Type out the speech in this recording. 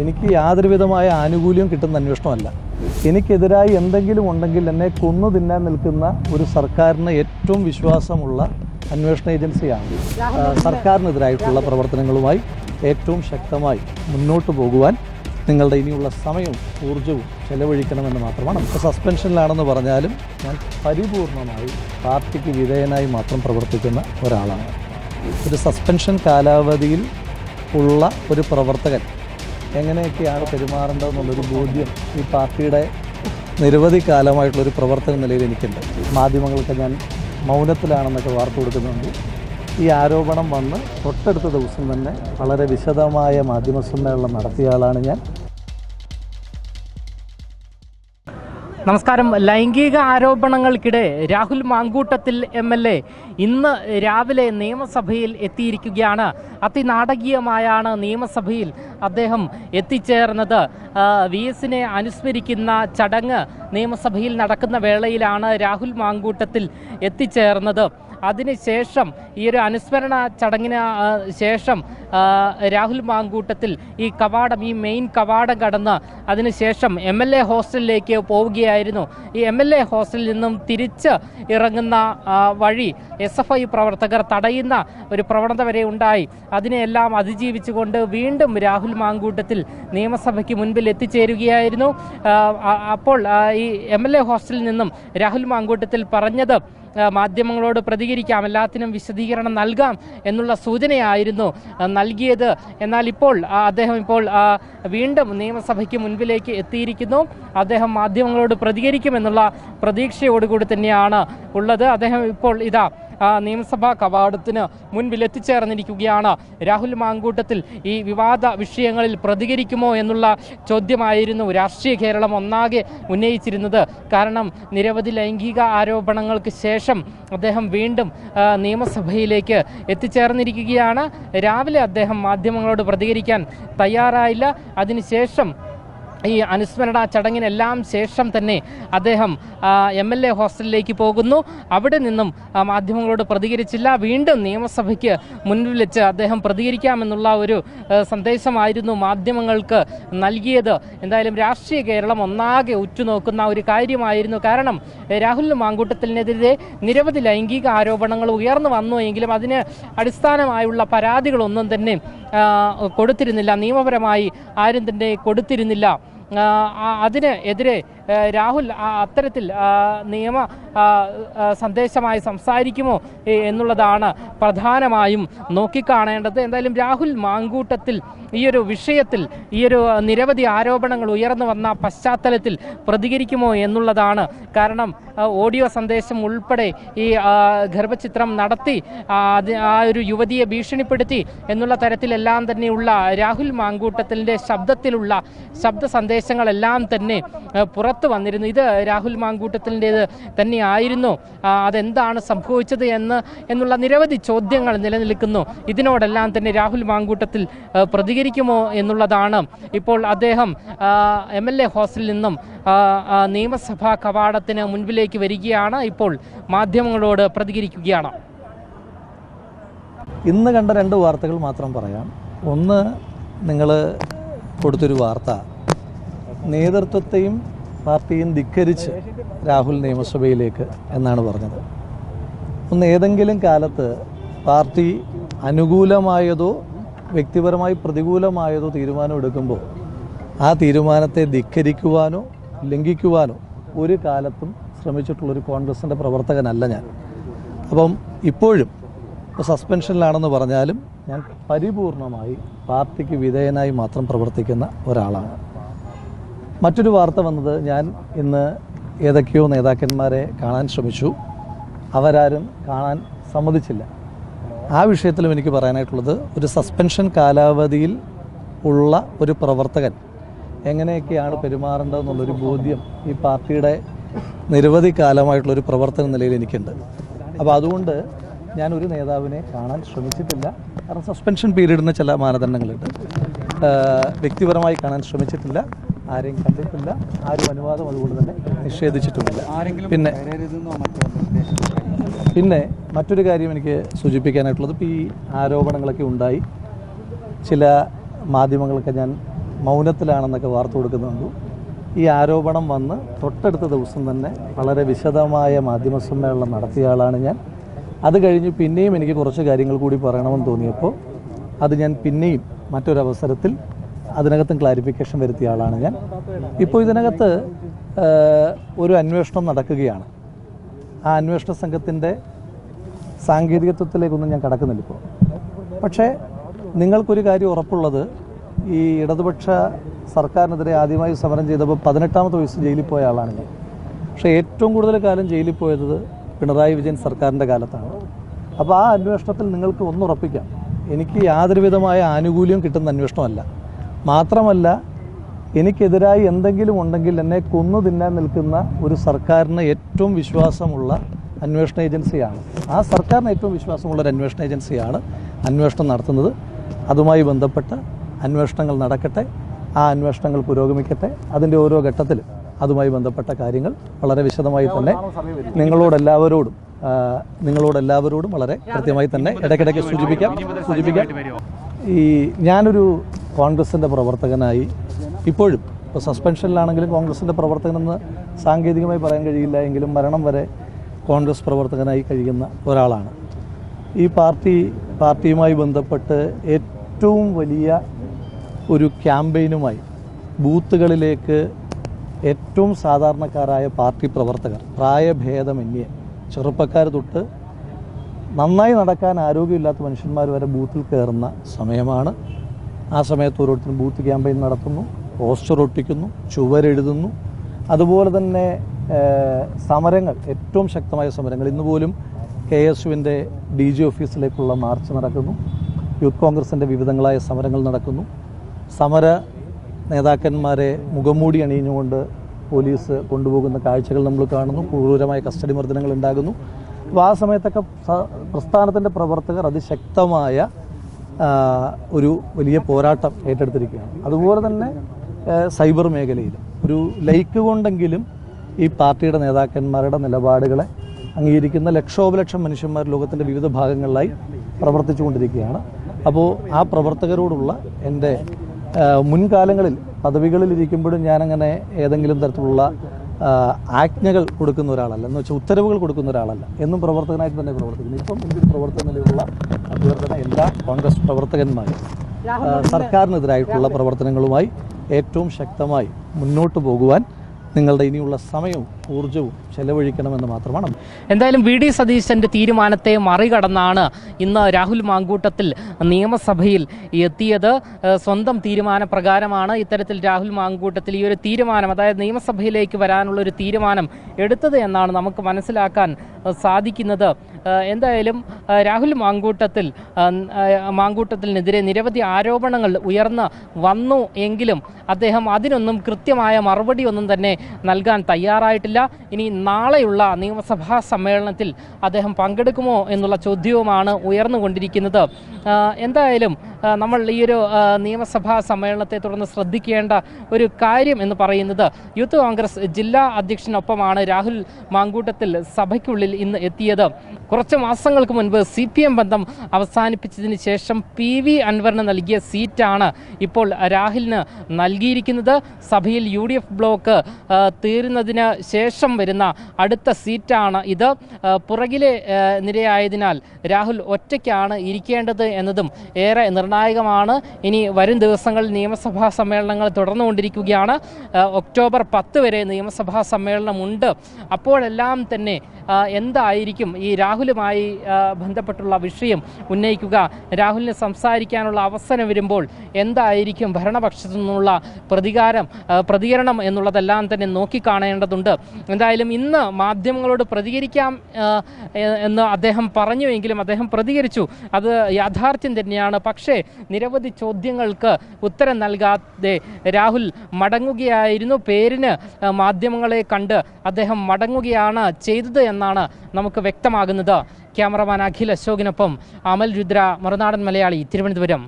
എനിക്ക് യാതൊരു വിധമായ ആനുകൂല്യം കിട്ടുന്ന അന്വേഷണമല്ല. എനിക്കെതിരായി എന്തെങ്കിലും ഉണ്ടെങ്കിൽ എന്നെ കൊന്നു തിന്നാൻ നിൽക്കുന്ന ഒരു സർക്കാരിന് ഏറ്റവും വിശ്വാസമുള്ള അന്വേഷണ ഏജൻസിയാണ്. സർക്കാരിനെതിരായിട്ടുള്ള പ്രവർത്തനങ്ങളുമായി ഏറ്റവും ശക്തമായി മുന്നോട്ട് പോകുവാൻ നിങ്ങളുടെ ഇനിയുള്ള സമയവും ഊർജ്ജവും ചെലവഴിക്കണമെന്ന് മാത്രമാണ്. ഇപ്പോൾ സസ്പെൻഷനിലാണെന്ന് പറഞ്ഞാലും ഞാൻ പരിപൂർണമായി പാർട്ടിക്ക് വിധേയനായി മാത്രം പ്രവർത്തിക്കുന്ന ഒരാളാണ്. ഒരു സസ്പെൻഷൻ കാലാവധിയിൽ ഉള്ള ഒരു പ്രവർത്തകൻ എങ്ങനെയൊക്കെയാണ് പെരുമാറേണ്ടതെന്നുള്ളൊരു ബോധ്യം ഈ പാർട്ടിയുടെ നിരവധി കാലമായിട്ടുള്ളൊരു പ്രവർത്തക നിലയിൽ എനിക്കുണ്ട്. മാധ്യമങ്ങൾക്ക് ഞാൻ മൗനത്തിലാണെന്നൊക്കെ വാർത്ത കൊടുക്കുന്നുണ്ട്. ഈ ആരോപണം വന്ന് തൊട്ടടുത്ത ദിവസം തന്നെ വളരെ വിശദമായ മാധ്യമസമ്മേളനം നടത്തിയ ആളാണ് ഞാൻ. നമസ്കാരം. ലൈംഗിക ആരോപണങ്ങൾക്കിടെ രാഹുൽ മാങ്കൂട്ടത്തിൽ MLA ഇന്ന് രാവിലെ നിയമസഭയിൽ എത്തിയിരിക്കുകയാണ്. അതിനാടകീയമായാണ് നിയമസഭയിൽ അദ്ദേഹം എത്തിച്ചേർന്നത്. VS-നെ അനുസ്മരിക്കുന്ന ചടങ്ങ് നിയമസഭയിൽ നടക്കുന്ന വേളയിലാണ് രാഹുൽ മാങ്കൂട്ടത്തിൽ എത്തിച്ചേർന്നത്. അതിനുശേഷം ഈ ഒരു അനുസ്മരണ ചടങ്ങിന് ശേഷം രാഹുൽ മാങ്കൂട്ടത്തിൽ ഈ മെയിൻ കവാടം കടന്ന് അതിനുശേഷം MLA ഹോസ്റ്റലിലേക്ക് പോവുകയായിരുന്നു. ഈ MLA ഹോസ്റ്റലിൽ നിന്നും തിരിച്ച് ഇറങ്ങുന്ന വഴി SFI പ്രവർത്തകർ തടയുന്ന ഒരു പ്രവണത വരെ ഉണ്ടായി. അതിനെല്ലാം അതിജീവിച്ചുകൊണ്ട് വീണ്ടും രാഹുൽ മാങ്കൂട്ടത്തിൽ നിയമസഭയ്ക്ക് മുൻപിൽ എത്തിച്ചേരുകയായിരുന്നു. അപ്പോൾ ഈ MLA ഹോസ്റ്റലിൽ നിന്നും രാഹുൽ മാങ്കൂട്ടത്തിൽ പറഞ്ഞത് മാധ്യമങ്ങളോട് പ്രതികരിക്കാം, എല്ലാത്തിനും വിശദീകരണം നൽകാം എന്നുള്ള സൂചനയായിരുന്നു നൽകിയത്. എന്നാൽ ഇപ്പോൾ അദ്ദേഹം വീണ്ടും നിയമസഭയ്ക്ക് മുൻപിലേക്ക് എത്തിയിരിക്കുന്നു. അദ്ദേഹം മാധ്യമങ്ങളോട് പ്രതികരിക്കുമെന്നുള്ള പ്രതീക്ഷയോടുകൂടി തന്നെയാണ് ഉള്ളത്. അദ്ദേഹം ഇപ്പോൾ നിയമസഭാ കവാടത്തിന് മുൻപിൽ എത്തിച്ചേർന്നിരിക്കുകയാണ്. രാഹുൽ മാങ്കൂട്ടത്തിൽ ഈ വിവാദ വിഷയങ്ങളിൽ പ്രതികരിക്കുമോ എന്നുള്ള ചോദ്യമായിരുന്നു രാഷ്ട്രീയ കേരളം ഒന്നാകെ ഉന്നയിച്ചിരുന്നത്. കാരണം നിരവധി ലൈംഗിക ആരോപണങ്ങൾക്ക് ശേഷം അദ്ദേഹം വീണ്ടും നിയമസഭയിലേക്ക് എത്തിച്ചേർന്നിരിക്കുകയാണ്. രാവിലെ അദ്ദേഹം മാധ്യമങ്ങളോട് പ്രതികരിക്കാൻ തയ്യാറായില്ല. അതിനുശേഷം ഈ അനുസ്മരണ ചടങ്ങിനെല്ലാം ശേഷം തന്നെ അദ്ദേഹം MLA ഹോസ്റ്റലിലേക്ക് പോകുന്നു. അവിടെ നിന്നും മാധ്യമങ്ങളോട് പ്രതികരിച്ചില്ല. വീണ്ടും നിയമസഭയ്ക്ക് മുൻപിൽ വെച്ച് അദ്ദേഹം പ്രതികരിക്കാമെന്നുള്ള ഒരു സന്ദേശമായിരുന്നു മാധ്യമങ്ങൾക്ക് നൽകിയത്. എന്തായാലും രാഷ്ട്രീയ കേരളം ഒന്നാകെ ഉറ്റുനോക്കുന്ന ഒരു കാര്യമായിരുന്നു. കാരണം രാഹുൽ മാങ്കൂട്ടത്തിനെതിരെ നിരവധി ലൈംഗിക ആരോപണങ്ങൾ ഉയർന്നു വന്നു എങ്കിലും അതിന് അടിസ്ഥാനമായുള്ള പരാതികളൊന്നും തന്നെ കൊടുത്തിരുന്നില്ല. നിയമപരമായി ആരും തന്നെ കൊടുത്തിരുന്നില്ല. അതിന് എതിരെ രാഹുൽ അത്തരത്തിൽ നിയമ സന്ദേശമായി സംസാരിക്കുമോ എന്നുള്ളതാണ് പ്രധാനമായും നോക്കിക്കാണേണ്ടത്. എന്തായാലും രാഹുൽ മാങ്കൂട്ടത്തിൽ ഈ ഒരു വിഷയത്തിൽ ഈ ഒരു നിരവധി ആരോപണങ്ങൾ ഉയർന്നു വന്ന പശ്ചാത്തലത്തിൽ പ്രതികരിക്കുമോ എന്നുള്ളതാണ്. കാരണം ഓഡിയോ സന്ദേശം ഉൾപ്പെടെ ഈ ഗർഭചിത്രം നടത്തി ആ ഒരു യുവതിയെ ഭീഷണിപ്പെടുത്തി എന്നുള്ള തരത്തിലെല്ലാം തന്നെയുള്ള രാഹുൽ മാങ്കൂട്ടത്തിൻ്റെ ശബ്ദത്തിലുള്ള ശബ്ദ സന്ദേശങ്ങളെല്ലാം തന്നെ പുറത്തു വന്നിരുന്നു. ഇത് രാഹുൽ മാങ്കൂട്ടത്തിൻ്റേത് തന്നെയായിരുന്നു. അതെന്താണ് സംഭവിച്ചത് എന്നുള്ള നിരവധി ചോദ്യങ്ങൾ നിലനിൽക്കുന്നു. ഇതിനോടെല്ലാം തന്നെ രാഹുൽ മാങ്കൂട്ടത്തിൽ പ്രതികരിക്കുമോ എന്നുള്ളതാണ്. ഇപ്പോൾ അദ്ദേഹം MLA ഹോസ്റ്റലിൽ നിന്നും നിയമസഭാ കവാടത്തിന് മുൻപിലേക്ക് വരികയാണ്. ഇപ്പോൾ മാധ്യമങ്ങളോട് പ്രതികരിക്കുകയാണ്. ഇന്ന് കണ്ട 2 വാർത്തകൾ മാത്രം പറയാം. ഒന്ന്, നിങ്ങൾ കൊടുത്തൊരു വാർത്ത നേതൃത്വത്തെയും പാർട്ടിയും ധിക്കരിച്ച് രാഹുൽ നിയമസഭയിലേക്ക് എന്നാണ് പറഞ്ഞത്. ഒന്ന്, ഏതെങ്കിലും കാലത്ത് പാർട്ടി അനുകൂലമായതോ വ്യക്തിപരമായി പ്രതികൂലമായതോ തീരുമാനമെടുക്കുമ്പോൾ ആ തീരുമാനത്തെ ധിക്കരിക്കുവാനോ ലംഘിക്കുവാനോ ഒരു കാലത്തും ശ്രമിച്ചിട്ടുള്ളൊരു കോൺഗ്രസിൻ്റെ പ്രവർത്തകനല്ല ഞാൻ. അപ്പം ഇപ്പോഴും സസ്പെൻഷനിലാണെന്ന് പറഞ്ഞാലും ഞാൻ പരിപൂർണമായി പാർട്ടിക്ക് വിധേയനായി മാത്രം പ്രവർത്തിക്കുന്ന ഒരാളാണ്. മറ്റൊരു വാർത്ത വന്നത്, ഞാൻ ഇന്ന് ഏതൊക്കെയോ നേതാക്കന്മാരെ കാണാൻ ശ്രമിച്ചു, അവരാരും കാണാൻ സമ്മതിച്ചില്ല. ആ വിഷയത്തിലും എനിക്ക് പറയാനായിട്ടുള്ളത്, ഒരു സസ്പെൻഷൻ കാലാവധിയിൽ ഉള്ള ഒരു പ്രവർത്തകൻ എങ്ങനെയൊക്കെയാണ് പെരുമാറേണ്ടതെന്നുള്ളൊരു ബോധ്യം ഈ പാർട്ടിയുടെ നിരവധി കാലമായിട്ടുള്ളൊരു പ്രവർത്തന നിലയിൽ എനിക്കുണ്ട്. അപ്പോൾ അതുകൊണ്ട് ഞാനൊരു നേതാവിനെ കാണാൻ ശ്രമിച്ചിട്ടില്ല. കാരണം സസ്പെൻഷൻ പീരീഡിന് ചില മാനദണ്ഡങ്ങളുണ്ട്. വ്യക്തിപരമായി കാണാൻ ശ്രമിച്ചിട്ടില്ല, ആരെയും കണ്ടിട്ടില്ല, ആരും അനുവാദം അതുകൊണ്ട് തന്നെ നിഷേധിച്ചിട്ടുമില്ല. പിന്നെ മറ്റൊരു കാര്യം എനിക്ക് സൂചിപ്പിക്കാനായിട്ടുള്ളത്, ഇപ്പോൾ ഈ ആരോപണങ്ങളൊക്കെ ഉണ്ടായി ചില മാധ്യമങ്ങളൊക്കെ ഞാൻ മൗനത്തിലാണെന്നൊക്കെ വാർത്ത കൊടുക്കുന്നുണ്ട്. ഈ ആരോപണം വന്ന് തൊട്ടടുത്ത ദിവസം തന്നെ വളരെ വിശദമായ മാധ്യമസമ്മേളനം നടത്തിയ ആളാണ് ഞാൻ. അത് കഴിഞ്ഞ് പിന്നെയും എനിക്ക് കുറച്ച് കാര്യങ്ങൾ കൂടി പറയണമെന്ന് തോന്നിയപ്പോൾ അത് ഞാൻ പിന്നെയും മറ്റൊരവസരത്തിൽ അതിനകത്തും ക്ലാരിഫിക്കേഷൻ വരുത്തിയ ആളാണ് ഞാൻ. ഇപ്പോൾ ഇതിനകത്ത് ഒരു അന്വേഷണം നടക്കുകയാണ്. ആ അന്വേഷണ സംഘത്തിൻ്റെ സാങ്കേതികത്വത്തിലേക്കൊന്നും ഞാൻ കടക്കുന്നില്ല ഇപ്പോൾ. പക്ഷേ നിങ്ങൾക്കൊരു കാര്യം ഉറപ്പുള്ളത്, ഈ ഇടതുപക്ഷ സർക്കാരിനെതിരെ ആദ്യമായി സമരം ചെയ്തപ്പോൾ 18ാമത്തെ വയസ്സ് ജയിലിൽ പോയ ആളാണ് ഞാൻ. പക്ഷേ ഏറ്റവും കൂടുതൽ കാലം ജയിലിൽ പോയത് പിണറായി വിജയൻ സർക്കാരിൻ്റെ കാലത്താണ്. അപ്പോൾ ആ അന്വേഷണത്തിൽ നിങ്ങൾക്ക് ഒന്നുറപ്പിക്കാം, എനിക്ക് യാതൊരു വിധമായ ആനുകൂല്യം കിട്ടുന്ന അന്വേഷണമല്ല. മാത്രമല്ല, എനിക്കെതിരായി എന്തെങ്കിലും ഉണ്ടെങ്കിൽ എന്നെ കൊന്നു തിന്നാൻ നിൽക്കുന്ന ഒരു സർക്കാരിന് ഏറ്റവും വിശ്വാസമുള്ള അന്വേഷണ ഏജൻസിയാണ്. ആ സർക്കാരിന് ഏറ്റവും വിശ്വാസമുള്ള ഒരു അന്വേഷണ ഏജൻസിയാണ് അന്വേഷണം നടത്തുന്നത്. അതുമായി ബന്ധപ്പെട്ട അന്വേഷണങ്ങൾ നടക്കട്ടെ, ആ അന്വേഷണങ്ങൾ പുരോഗമിക്കട്ടെ. അതിൻ്റെ ഓരോ ഘട്ടത്തിലും അതുമായി ബന്ധപ്പെട്ട കാര്യങ്ങൾ വളരെ വിശദമായി തന്നെ നിങ്ങളോടെല്ലാവരോടും വളരെ കൃത്യമായി തന്നെ ഇടയ്ക്കിടയ്ക്ക് സൂചിപ്പിക്കാം. ഞാനൊരു കോൺഗ്രസിൻ്റെ പ്രവർത്തകനായി ഇപ്പോഴും ഇപ്പോൾ സസ്പെൻഷനിലാണെങ്കിലും കോൺഗ്രസിൻ്റെ പ്രവർത്തകനെന്ന് സാങ്കേതികമായി പറയാൻ കഴിയില്ല എങ്കിലും മരണം വരെ കോൺഗ്രസ് പ്രവർത്തകനായി കഴിയുന്ന ഒരാളാണ്. ഈ പാർട്ടിയുമായി ബന്ധപ്പെട്ട് ഏറ്റവും വലിയ ഒരു ക്യാമ്പയിനുമായി ബൂത്തുകളിലേക്ക് ഏറ്റവും സാധാരണക്കാരായ പാർട്ടി പ്രവർത്തകർ, പ്രായഭേദമന്യേ ചെറുപ്പക്കാർ തൊട്ട് നന്നായി നടക്കാൻ ആരോഗ്യമില്ലാത്ത മനുഷ്യന്മാർ വരെ ബൂത്തിൽ കയറുന്ന സമയമാണ്. ആ സമയത്ത് ഓരോരുത്തരും ബൂത്ത് ക്യാമ്പയിൻ നടത്തുന്നു, പോസ്റ്റർ ഒട്ടിക്കുന്നു, ചുവരെഴുതുന്നു. അതുപോലെ തന്നെ സമരങ്ങൾ, ഏറ്റവും ശക്തമായ സമരങ്ങൾ. ഇന്ന് പോലും KSUവിൻ്റെ DG ഓഫീസിലേക്കുള്ള മാർച്ച് നടക്കുന്നു. യൂത്ത് കോൺഗ്രസിൻ്റെ വിവിധങ്ങളായ സമരങ്ങൾ നടക്കുന്നു. സമര നേതാക്കന്മാരെ മുഖംമൂടി അണിഞ്ഞുകൊണ്ട് പോലീസ് കൊണ്ടുപോകുന്ന കാഴ്ചകൾ നമ്മൾ കാണുന്നു. ക്രൂരമായ കസ്റ്റഡി മർദ്ദനങ്ങൾ ഉണ്ടാകുന്നു. അപ്പോൾ ആ സമയത്തൊക്കെ പ്രസ്ഥാനത്തിൻ്റെ പ്രവർത്തകർ അതിശക്തമായ ഒരു വലിയ പോരാട്ടം ഏറ്റെടുത്തിരിക്കുകയാണ്. അതുപോലെ തന്നെ സൈബർ മേഖലയിൽ ഒരു ലൈക്ക് കൊണ്ടെങ്കിലും ഈ പാർട്ടിയുടെ നേതാക്കന്മാരുടെ നിലപാടുകളെ അംഗീകരിക്കുന്ന ലക്ഷോപലക്ഷം മനുഷ്യന്മാർ ലോകത്തിൻ്റെ വിവിധ ഭാഗങ്ങളിലായി പ്രവർത്തിച്ചുകൊണ്ടിരിക്കുകയാണ്. അപ്പോൾ ആ പ്രവർത്തകരോടുള്ള എൻ്റെ മുൻകാലങ്ങളിൽ പദവികളിലിരിക്കുമ്പോഴും ഞാനങ്ങനെ ഏതെങ്കിലും തരത്തിലുള്ള ആജ്ഞകൾ കൊടുക്കുന്ന ഒരാളല്ല, എന്ന് വെച്ചാൽ ഉത്തരവുകൾ കൊടുക്കുന്ന ഒരാളല്ല. എന്നും പ്രവർത്തകനായിട്ട് തന്നെ പ്രവർത്തിക്കുന്നു. ഇപ്പം എനിക്ക് പ്രവർത്തന നിലയിലുള്ള അഭ്യർത്ഥന എല്ലാ കോൺഗ്രസ് പ്രവർത്തകന്മാരും സർക്കാരിനെതിരായിട്ടുള്ള പ്രവർത്തനങ്ങളുമായി ഏറ്റവും ശക്തമായി മുന്നോട്ട് പോകുവാൻ നിങ്ങളുടെ ഇനിയുള്ള സമയവും ഊർജ്ജവും ചെലവഴിക്കണമെന്ന് മാത്രമാണ്. എന്തായാലും VD സതീശൻ്റെ തീരുമാനത്തെ മറികടന്നാണ് ഇന്ന് രാഹുൽ മാങ്കൂട്ടത്തിൽ നിയമസഭയിൽ എത്തിയത്. സ്വന്തം തീരുമാനപ്രകാരമാണ് ഇത്തരത്തിൽ രാഹുൽ മാങ്കൂട്ടത്തിൽ ഈ ഒരു തീരുമാനം, അതായത് നിയമസഭയിലേക്ക് വരാനുള്ള ഒരു തീരുമാനം എടുത്തത് എന്നാണ് നമുക്ക് മനസ്സിലാക്കാൻ സാധിക്കുന്നത്. എന്തായാലും രാഹുൽ മാങ്കൂട്ടത്തിനെതിരെ നിരവധി ആരോപണങ്ങൾ ഉയർന്നു വന്നു എങ്കിലും അദ്ദേഹം അതിനൊന്നും കൃത്യമായ മറുപടി ഒന്നും തന്നെ നൽകാൻ തയ്യാറായിട്ടില്ല. ഇനി നാളെയുള്ള നിയമസഭാ സമ്മേളനത്തിൽ അദ്ദേഹം പങ്കെടുക്കുമോ എന്നുള്ള ചോദ്യവുമാണ് ഉയർന്നുകൊണ്ടിരിക്കുന്നത്. എന്തായാലും നമ്മൾ ഈ ഒരു നിയമസഭാ സമ്മേളനത്തെ തുടർന്ന് ശ്രദ്ധിക്കേണ്ട ഒരു കാര്യം എന്ന് പറയുന്നത്, യൂത്ത് കോൺഗ്രസ് ജില്ലാ അധ്യക്ഷനൊപ്പമാണ് രാഹുൽ മാങ്കൂട്ടത്തിൽ സഭയ്ക്കുള്ളിൽ ഇന്ന് എത്തിയത്. കുറച്ച് മാസങ്ങൾക്ക് മുൻപ് CPM ബന്ധം അവസാനിപ്പിച്ചതിന് ശേഷം PV അൻവറിന് നൽകിയ സീറ്റാണ് ഇപ്പോൾ രാഹുലിന് നൽകിയിരിക്കുന്നത്. സഭയിൽ UDF ബ്ലോക്ക് തീരുന്നതിന് ശേഷം വരുന്ന അടുത്ത സീറ്റാണ് ഇത്. പുറകിലെ നിരയായതിനാൽ രാഹുൽ ഒറ്റയ്ക്കാണ് ഇരിക്കേണ്ടത് എന്നതും ഏറെ നിർണായകമാണ്. ഇനി വരും ദിവസങ്ങളിൽ നിയമസഭാ സമ്മേളനങ്ങൾ തുടർന്നുകൊണ്ടിരിക്കുകയാണ്. ഒക്ടോബർ 10 വരെ നിയമസഭാ സമ്മേളനമുണ്ട്. അപ്പോഴെല്ലാം തന്നെ എന്തായിരിക്കും ഈ രാഹുലുമായി ബന്ധപ്പെട്ടുള്ള വിഷയം ഉന്നയിക്കുക, രാഹുലിന് സംസാരിക്കാനുള്ള അവസരം വരുമ്പോൾ എന്തായിരിക്കും ഭരണപക്ഷത്തു നിന്നുള്ള പ്രതികരണം എന്നുള്ളതെല്ലാം തന്നെ നോക്കിക്കാണേണ്ടതുണ്ട്. എന്തായാലും ഇന്ന് മാധ്യമങ്ങളോട് പ്രതികരിക്കാം എന്ന് അദ്ദേഹം പറഞ്ഞുവെങ്കിലും അദ്ദേഹം പ്രതികരിച്ചു. അത് യാഥാർത്ഥ്യം തന്നെയാണ്. പക്ഷേ നിരവധി ചോദ്യങ്ങൾക്ക് ഉത്തരം നൽകാതെ രാഹുൽ മടങ്ങുകയായിരുന്നു. പേരിന് മാധ്യമങ്ങളെ കണ്ട് അദ്ദേഹം മടങ്ങുകയാണ് ചെയ്തത് എന്നാണ് നമുക്ക് വ്യക്തമാകുന്നത്. ക്യാമറമാൻ അഖിൽ അശോകിനൊപ്പം അമൽ രുദ്ര, മറുനാടൻ മലയാളി, തിരുവനന്തപുരം.